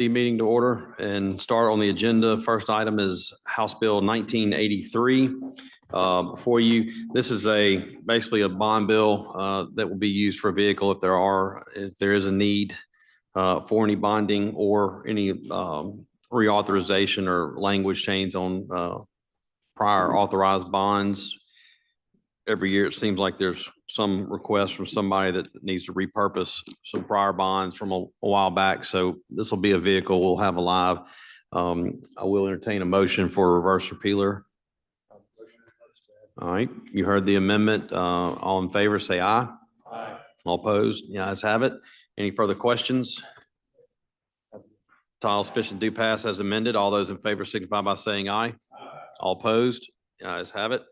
The meeting to order and start on the agenda. First item is House Bill 1983. Before you, this is basically a bond bill that will be used for a vehicle if there is a need for any bonding or any reauthorization or language change on prior authorized bonds. Every year, it seems like there's some request from somebody that needs to repurpose some prior bonds from a while back. So this will be a vehicle we'll have alive. I will entertain a motion for reverse repealer. All right, you heard the amendment. All in favor, say aye. Aye. All opposed? The ayes have it. Any further questions? Title sufficient do pass as amended. All those in favor signify by saying aye. Aye. All opposed? The ayes have it.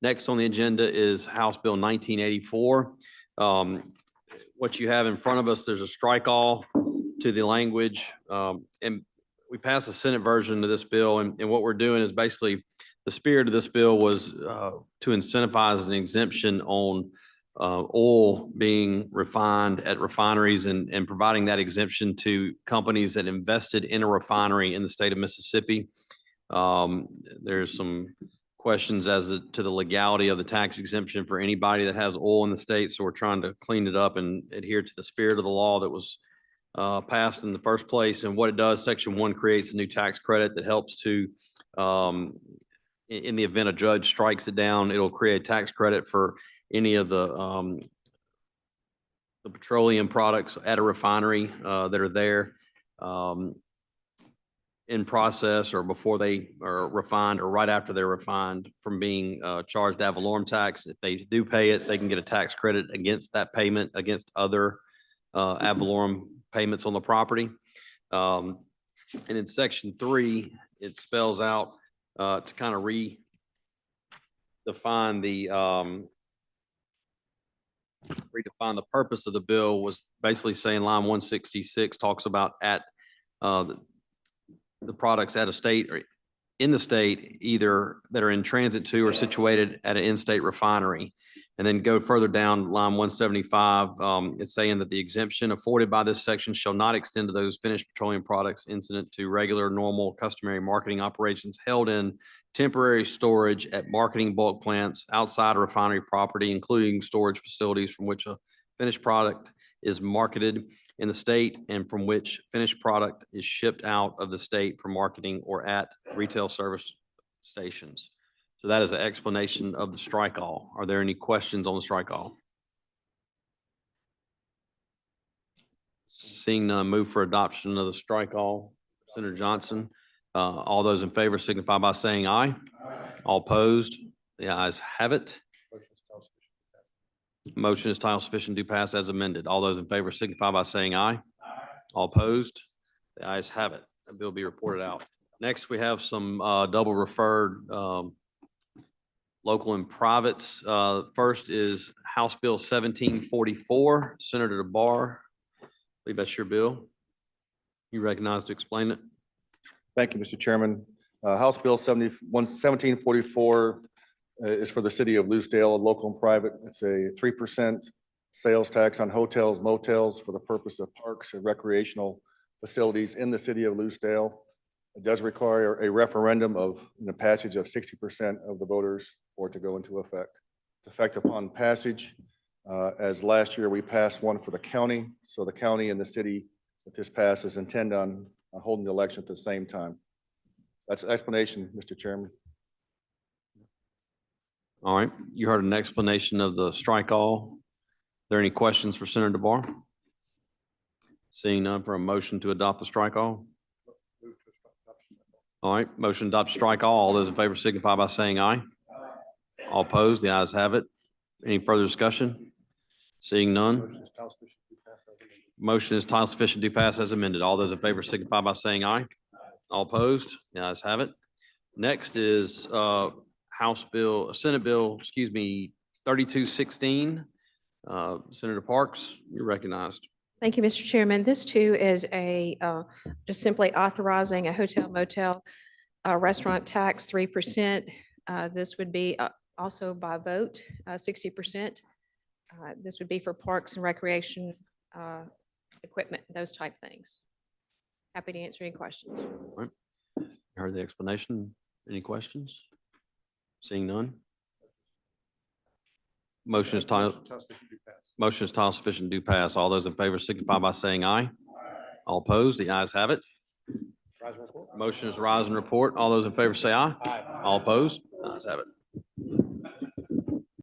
Next on the agenda is House Bill 1984. What you have in front of us, there's a strike all to the language. And we passed the Senate version of this bill. And what we're doing is basically the spirit of this bill was to incentivize an exemption on oil being refined at refineries and providing that exemption to companies that invested in a refinery in the state of Mississippi. There's some questions as to the legality of the tax exemption for anybody that has oil in the state. So we're trying to clean it up and adhere to the spirit of the law that was passed in the first place. And what it does, Section 1 creates a new tax credit that helps to, in the event a judge strikes it down, it'll create a tax credit for any of the petroleum products at a refinery that are there in process or before they are refined or right after they're refined from being charged ad valorem tax. If they do pay it, they can get a tax credit against that payment against other ad valorem payments on the property. And in Section 3, it spells out to kind of redefine the purpose of the bill was basically saying line 166 talks about at the products at a state or in the state, either that are in transit to or situated at an in-state refinery. And then go further down line 175, it's saying that the exemption afforded by this section shall not extend to those finished petroleum products incident to regular, normal, customary marketing operations held in temporary storage at marketing bulk plants outside a refinery property, including storage facilities from which a finished product is marketed in the state and from which finished product is shipped out of the state for marketing or at retail service stations. So that is an explanation of the strike all. Are there any questions on the strike all? Seeing none, move for adoption of the strike all. Senator Johnson, all those in favor signify by saying aye. Aye. All opposed? The ayes have it. Motion is title sufficient to pass as amended. All those in favor signify by saying aye. Aye. All opposed? The ayes have it. That bill will be reported out. Next, we have some double referred local and privates. First is House Bill 1744. Senator DeBar, I believe that's your bill. You recognize to explain it. Thank you, Mr. Chairman. House Bill 1744 is for the city of Lucedale, local and private. It's a 3% sales tax on hotels, motels for the purpose of parks and recreational facilities in the city of Lucedale. It does require a referendum of the passage of 60% of the voters for it to go into effect. It's effective upon passage. As last year, we passed one for the county. So the county and the city, if this passes, intend on holding the election at the same time. That's an explanation, Mr. Chairman. All right, you heard an explanation of the strike all. Are there any questions for Senator DeBar? Seeing none, for a motion to adopt the strike all. All right, motion to adopt strike all. All those in favor signify by saying aye. Aye. All opposed, the ayes have it. Any further discussion? Seeing none. Motion is title sufficient to pass as amended. All those in favor signify by saying aye. Aye. All opposed, the ayes have it. Next is Senate Bill 3216. Senator Parks, you're recognized. Thank you, Mr. Chairman. This too is just simply authorizing a hotel motel restaurant tax 3%. This would be also by vote 60%. This would be for parks and recreation equipment, those type things. Happy to answer any questions. Heard the explanation. Any questions? Seeing none? Motion is titled, motion is titled sufficient do pass. All those in favor signify by saying aye. All opposed, the ayes have it. Motion is rise and report. All those in favor say aye. All opposed, ayes have it.